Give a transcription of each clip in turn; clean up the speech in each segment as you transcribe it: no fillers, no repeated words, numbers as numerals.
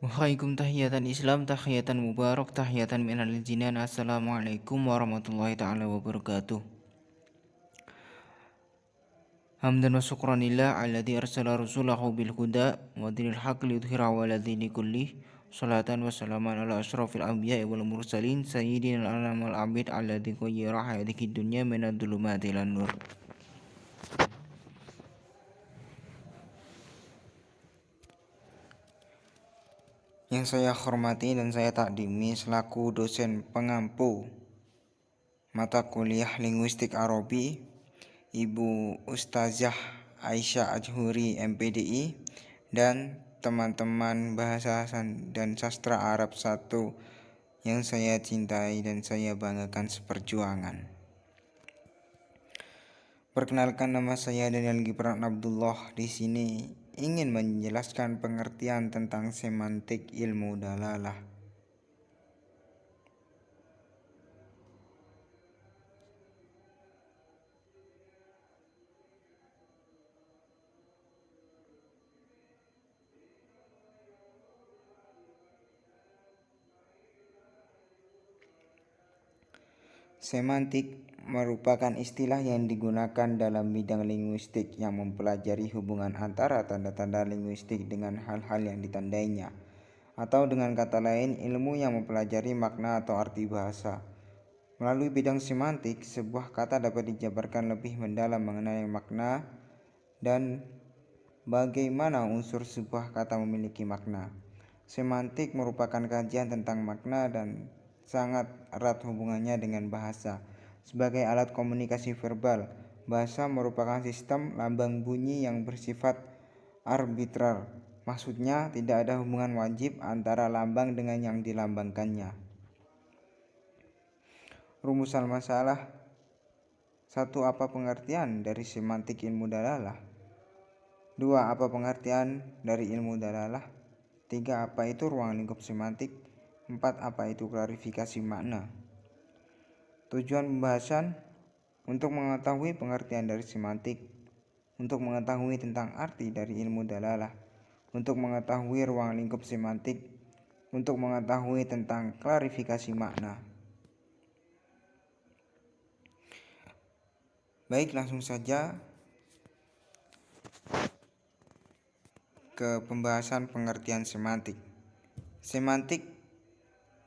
Wahaikum tahiyatan Islam, tahiyatan mubarak, tahiyatan minal jinan. Assalamualaikum warahmatullahi ta'ala wabarakatuh. Hamdan wa syukran lillah alladzi arsala rasulahu bil huda wa dinil haqq liyudhhirahu 'ala dini kullih. Salatan wa salaman ala asyrafil anbiya'i wal mursalin sayyidina al-anam wal abid alladzi ghayyara hayatid dunya minadh dhulumati ilan nur. Yang saya hormati dan saya takdimi selaku dosen pengampu mata kuliah Linguistik Arabi, Ibu Ustazah Aisyah Ajhuri MPDI, dan teman-teman Bahasa dan Sastra Arab 1 yang saya cintai dan saya banggakan seperjuangan. Perkenalkan, nama saya Daniel Gibran Abdullah. Di sini ingin menjelaskan pengertian tentang semantik ilmu dalalah. Semantik merupakan istilah yang digunakan dalam bidang linguistik yang mempelajari hubungan antara tanda-tanda linguistik dengan hal-hal yang ditandainya, atau dengan kata lain, ilmu yang mempelajari makna atau arti bahasa. Melalui bidang semantik, sebuah kata dapat dijabarkan lebih mendalam mengenai makna dan bagaimana unsur sebuah kata memiliki makna. Semantik merupakan kajian tentang makna dan sangat erat hubungannya dengan bahasa. Sebagai alat komunikasi verbal, bahasa merupakan sistem lambang bunyi yang bersifat arbitrar. Maksudnya, tidak ada hubungan wajib antara lambang dengan yang dilambangkannya. Rumusan masalah 1. Apa pengertian dari semantik ilmu dalalah? 2. Apa pengertian dari ilmu dalalah? 3. Apa itu ruang lingkup semantik? 4. Apa itu klarifikasi makna? Tujuan pembahasan: untuk mengetahui pengertian dari semantik, untuk mengetahui tentang arti dari ilmu dalalah, untuk mengetahui ruang lingkup semantik, untuk mengetahui tentang klarifikasi makna. Baik, langsung saja ke pembahasan pengertian semantik. Semantik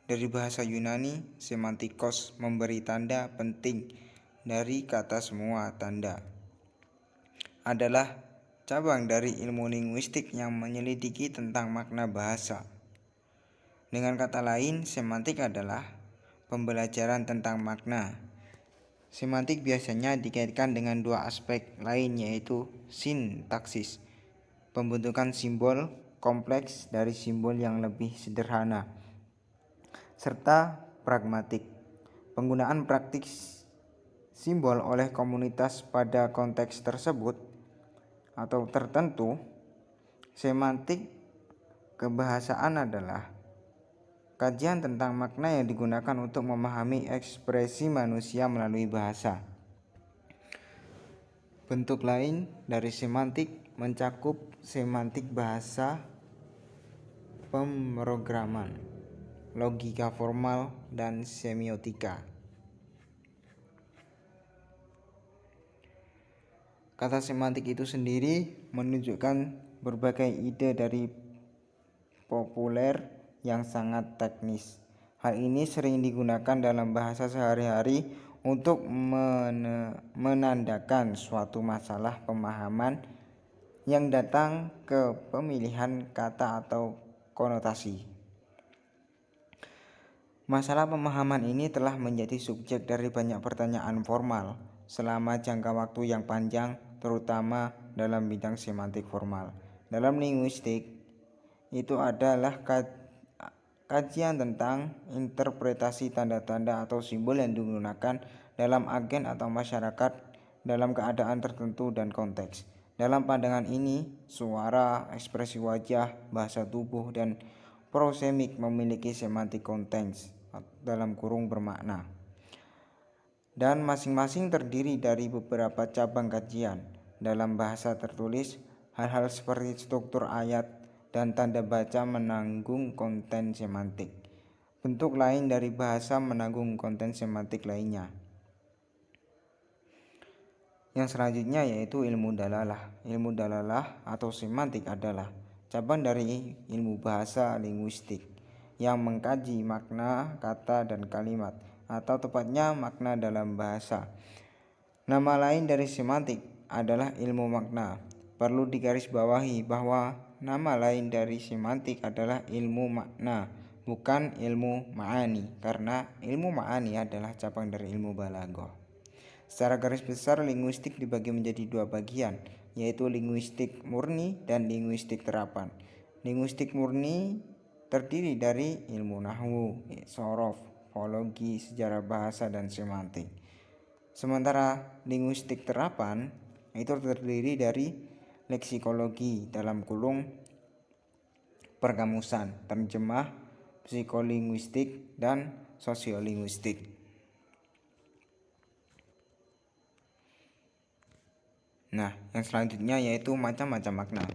dari bahasa Yunani semantikos, memberi tanda penting dari kata semua tanda, adalah cabang dari ilmu linguistik yang menyelidiki tentang makna bahasa. Dengan kata lain, semantik adalah pembelajaran tentang makna. Semantik biasanya dikaitkan dengan dua aspek lain, yaitu sintaksis, pembentukan simbol kompleks dari simbol yang lebih sederhana, serta pragmatik, penggunaan praktis simbol oleh komunitas pada konteks tersebut atau tertentu. Semantik kebahasaan adalah kajian tentang makna yang digunakan untuk memahami ekspresi manusia melalui bahasa. Bentuk lain dari semantik mencakup semantik bahasa, pemrograman, logika formal, dan semiotika. Kata semantik itu sendiri menunjukkan berbagai ide dari populer yang sangat teknis. Hal ini sering digunakan dalam bahasa sehari-hari untuk menandakan suatu masalah pemahaman yang datang ke pemilihan kata atau konotasi. Masalah pemahaman ini telah menjadi subjek dari banyak pertanyaan formal selama jangka waktu yang panjang, terutama dalam bidang semantik formal. Dalam linguistik, itu adalah kajian tentang interpretasi tanda-tanda atau simbol yang digunakan dalam agen atau masyarakat dalam keadaan tertentu dan konteks. Dalam pandangan ini, suara, ekspresi wajah, bahasa tubuh, dan prosemik memiliki semantik konteks dalam kurung bermakna, dan masing-masing terdiri dari beberapa cabang kajian. Dalam bahasa tertulis, hal-hal seperti struktur ayat dan tanda baca menanggung konten semantik. Bentuk lain dari bahasa menanggung konten semantik lainnya. Yang selanjutnya yaitu ilmu dalalah. Ilmu dalalah atau semantik adalah cabang dari ilmu bahasa linguistik yang mengkaji makna kata dan kalimat, atau tepatnya makna dalam bahasa. Nama lain dari semantik adalah ilmu makna. Perlu digarisbawahi bahwa nama lain dari semantik adalah ilmu makna, bukan ilmu ma'ani, karena ilmu ma'ani adalah cabang dari ilmu balaghah. Secara garis besar, linguistik dibagi menjadi dua bagian, yaitu linguistik murni dan linguistik terapan. Linguistik murni terdiri dari ilmu nahwu, sorof, fonologi, sejarah bahasa, dan semantik. Sementara linguistik terapan itu terdiri dari leksikologi (perkamusan), terjemah, psikolinguistik, dan sosiolinguistik. Nah, yang selanjutnya yaitu macam-macam makna.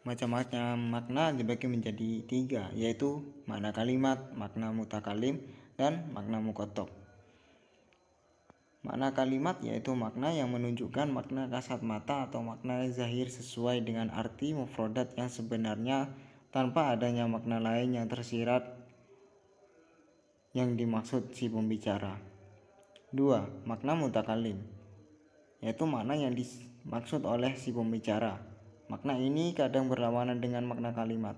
Macam-macam makna dibagi menjadi 3, yaitu makna kalimat, makna mutakalim, dan makna mukotob. Makna kalimat yaitu makna yang menunjukkan makna kasat mata atau makna zahir sesuai dengan arti mufrodat yang sebenarnya tanpa adanya makna lain yang tersirat yang dimaksud si pembicara. 2. Makna mutakalim yaitu makna yang dimaksud oleh si pembicara. Makna ini kadang berlawanan dengan makna kalimat.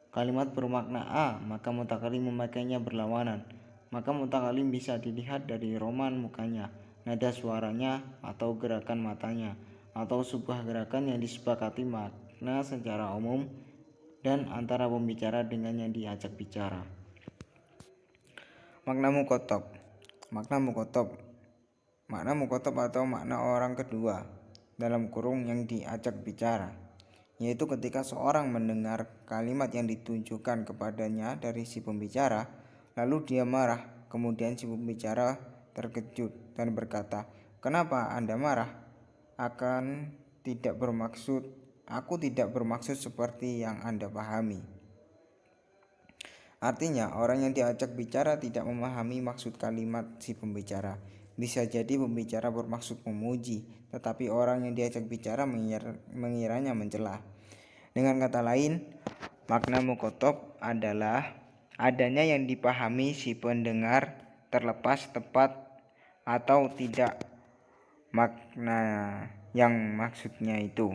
Kalimat bermakna A, maka mutakalim memakainya berlawanan. Maka mutakalim bisa dilihat dari roman mukanya, nada suaranya, atau gerakan matanya, atau sebuah gerakan yang disepakati makna secara umum dan antara pembicara dengan yang diajak bicara. Makna mukotob. Makna mukotob atau makna orang kedua (yang diajak bicara), yaitu ketika seorang mendengar kalimat yang ditujukan kepadanya dari si pembicara, lalu dia marah. Kemudian si pembicara terkejut dan berkata, "Kenapa Anda marah? Aku tidak bermaksud seperti yang Anda pahami." Artinya, orang yang diajak bicara tidak memahami maksud kalimat si pembicara. Bisa jadi pembicara bermaksud memuji, tetapi orang yang diajak bicara mengiranya mencela. Dengan kata lain, makna mukotob adalah adanya yang dipahami si pendengar terlepas tepat atau tidak makna yang maksudnya itu.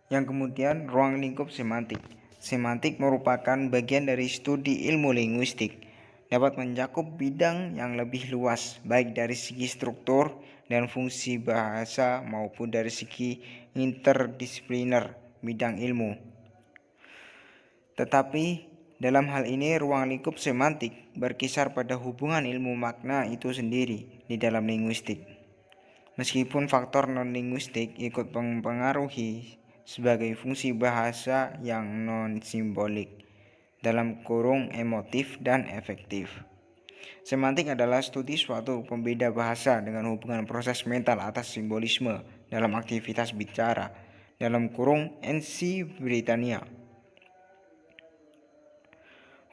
Yang kemudian, ruang lingkup semantik. Semantik merupakan bagian dari studi ilmu linguistik. Dapat mencakup bidang yang lebih luas, baik dari segi struktur dan fungsi bahasa maupun dari segi interdisipliner bidang ilmu. Tetapi dalam hal ini ruang lingkup semantik berkisar pada hubungan ilmu makna itu sendiri di dalam linguistik. Meskipun faktor non-linguistik ikut mempengaruhi sebagai fungsi bahasa yang non-simbolik (emotif dan efektif). Semantik adalah studi suatu pembeda bahasa dengan hubungan proses mental atas simbolisme dalam aktivitas bicara (NC Britannia).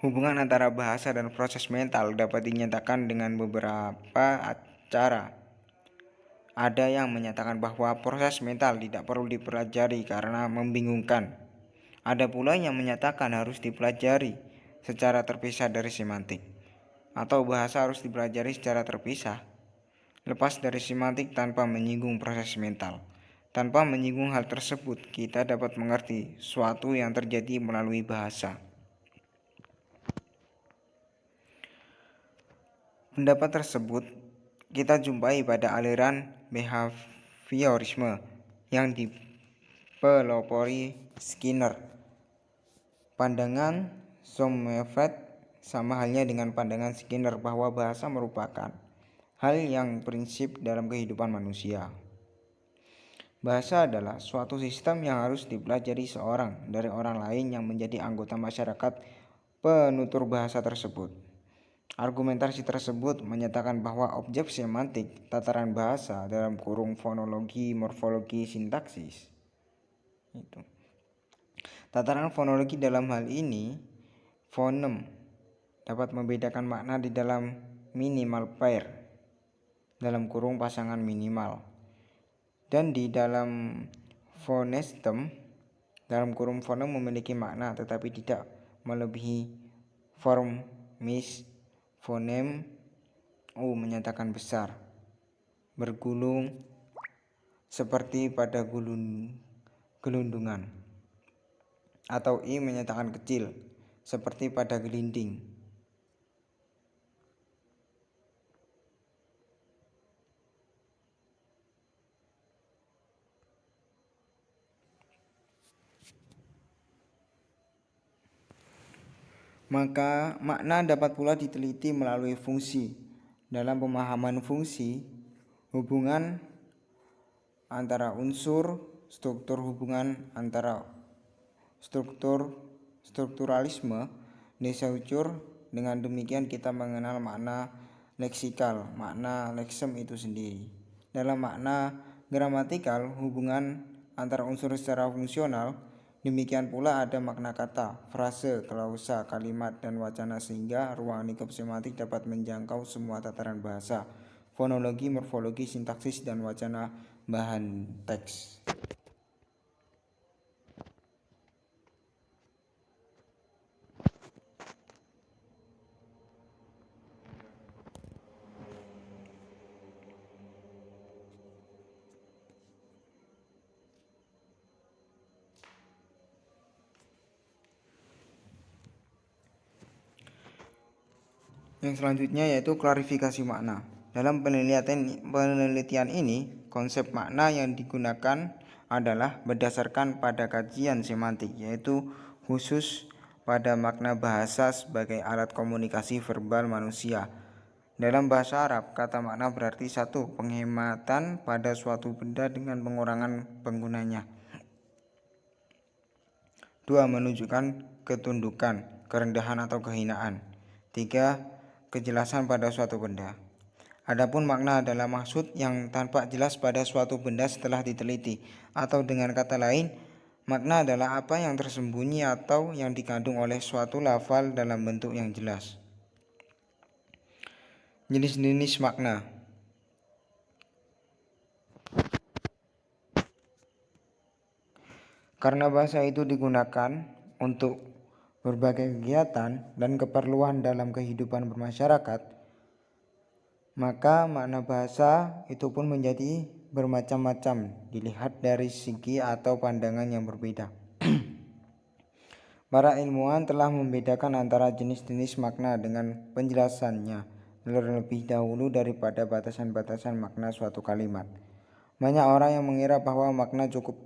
Hubungan antara bahasa dan proses mental dapat dinyatakan dengan beberapa cara. Ada yang menyatakan bahwa proses mental tidak perlu dipelajari karena membingungkan. Ada pula yang menyatakan harus dipelajari secara terpisah dari semantik, atau bahasa harus dipelajari secara terpisah, lepas dari semantik tanpa menyinggung proses mental. Tanpa menyinggung hal tersebut, kita dapat mengerti suatu yang terjadi melalui bahasa. Pendapat tersebut kita jumpai pada aliran behaviorisme yang dipelopori Skinner. Pandangan Sommerfeld sama halnya dengan pandangan Skinner bahwa bahasa merupakan hal yang prinsip dalam kehidupan manusia. Bahasa adalah suatu sistem yang harus dipelajari seorang dari orang lain yang menjadi anggota masyarakat penutur bahasa tersebut. Argumentasi tersebut menyatakan bahwa objek semantik tataran bahasa (fonologi, morfologi, sintaksis) Itu. Tataran fonologi dalam hal ini, fonem dapat membedakan makna di dalam minimal pair dalam kurung pasangan minimal, dan di dalam fonestem dalam kurung fonem memiliki makna tetapi tidak melebihi form mis. Fonem U menyatakan besar, bergulung seperti pada gelundungan, atau I menyatakan kecil seperti pada gelinding. Maka makna dapat pula diteliti melalui fungsi. Dalam pemahaman fungsi, hubungan antara unsur, struktur hubungan antara strukturalisme disaucur. Dengan demikian kita mengenal makna leksikal, makna leksem itu sendiri. Dalam makna gramatikal, hubungan antara unsur secara fungsional. Demikian pula ada makna kata, frase, klausa, kalimat, dan wacana sehingga ruang lingkup semantik dapat menjangkau semua tataran bahasa, fonologi, morfologi, sintaksis, dan wacana bahan teks. Yang selanjutnya yaitu klarifikasi makna. Dalam penelitian ini, konsep makna yang digunakan adalah berdasarkan pada kajian semantik, yaitu khusus pada makna bahasa sebagai alat komunikasi verbal manusia. Dalam bahasa Arab, kata makna berarti 1. Penghematan pada suatu benda dengan pengurangan penggunanya. 2. Menunjukkan ketundukan, kerendahan atau kehinaan. 3. Kejelasan pada suatu benda. Adapun makna adalah maksud yang tampak jelas pada suatu benda setelah diteliti, atau dengan kata lain, makna adalah apa yang tersembunyi atau yang dikandung oleh suatu lafal dalam bentuk yang jelas. Jenis-jenis makna. Karena bahasa itu digunakan untuk berbagai kegiatan dan keperluan dalam kehidupan bermasyarakat, maka makna bahasa itu pun menjadi bermacam-macam dilihat dari segi atau pandangan yang berbeda. Para ilmuwan telah membedakan antara jenis-jenis makna dengan penjelasannya terlebih dahulu daripada batasan-batasan makna suatu kalimat. Banyak orang yang mengira bahwa makna cukup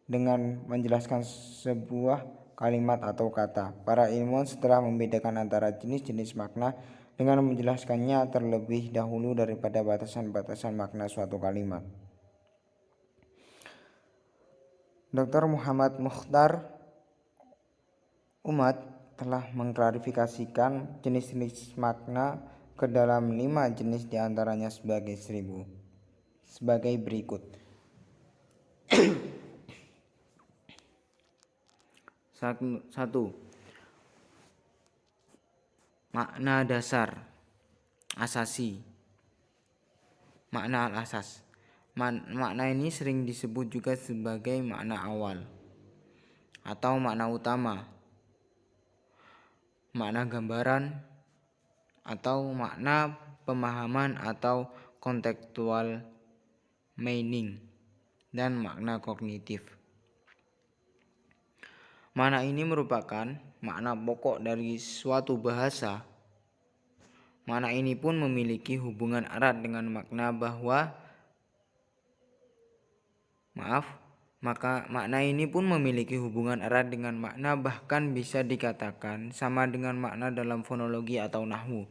dengan menjelaskan sebuah kalimat atau kata. Para ilmuwan setelah membedakan antara jenis-jenis makna dengan menjelaskannya terlebih dahulu daripada batasan-batasan makna suatu kalimat. Dr. Muhammad Mukhtar Umad telah mengklarifikasikan jenis-jenis makna ke dalam 5 jenis diantaranya sebagai berikut. 1. Makna dasar, asasi, makna al-asas. Makna ini sering disebut juga sebagai makna awal atau makna utama, makna gambaran atau makna pemahaman atau contextual meaning, dan makna kognitif. Makna ini merupakan makna pokok dari suatu bahasa. Makna ini pun memiliki hubungan erat dengan makna bahkan bisa dikatakan sama dengan makna dalam fonologi atau nahwu.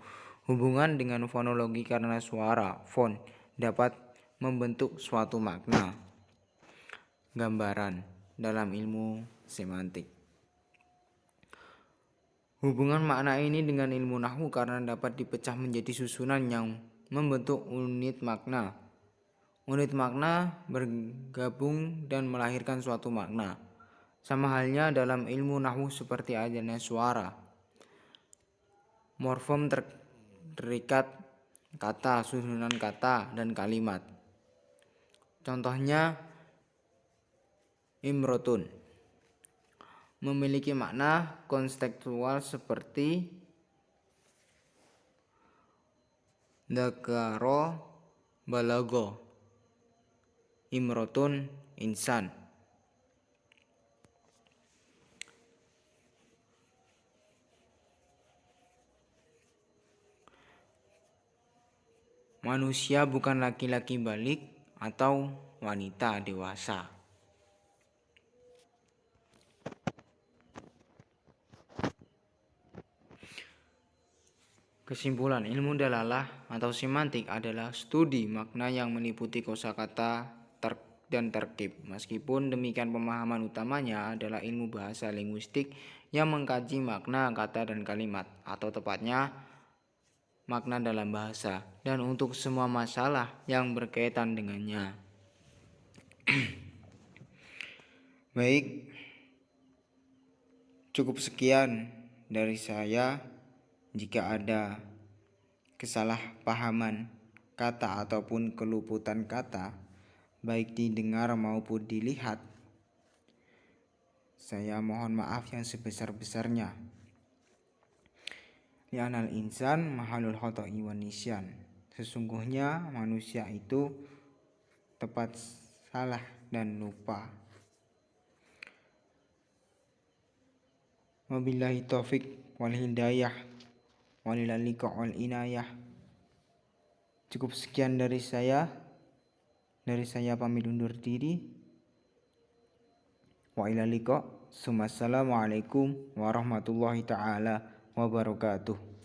Hubungan dengan fonologi karena suara, fon, dapat membentuk suatu makna gambaran dalam ilmu semantik. Hubungan makna ini dengan ilmu nahwu karena dapat dipecah menjadi susunan yang membentuk unit makna. Unit makna bergabung dan melahirkan suatu makna. Sama halnya dalam ilmu nahwu seperti adanya suara, morfem terikat kata, susunan kata, dan kalimat. Contohnya, imrotun memiliki makna kontekstual seperti dakaro, balago, imrotun, insan. Manusia bukan laki-laki balik atau wanita dewasa. Kesimpulan, ilmu dalalah atau semantik adalah studi makna yang meliputi kosakata dan terkib. Meskipun demikian, pemahaman utamanya adalah ilmu bahasa linguistik yang mengkaji makna kata dan kalimat, atau tepatnya makna dalam bahasa, dan untuk semua masalah yang berkaitan dengannya. Baik, cukup sekian dari saya. Jika ada kesalahpahaman kata ataupun keluputan kata, baik didengar maupun dilihat, saya mohon maaf yang sebesar-besarnya. Li'anal insan mahalul khoto'i wan nisyan. Sesungguhnya manusia itu tepat salah dan lupa. Wabillahi taufik wal hidayah walilal liqa' wal inayah. Cukup sekian dari saya. Pamit undur diri. Wa ilal liqa'. Assalamualaikum warahmatullahi taala wabarakatuh.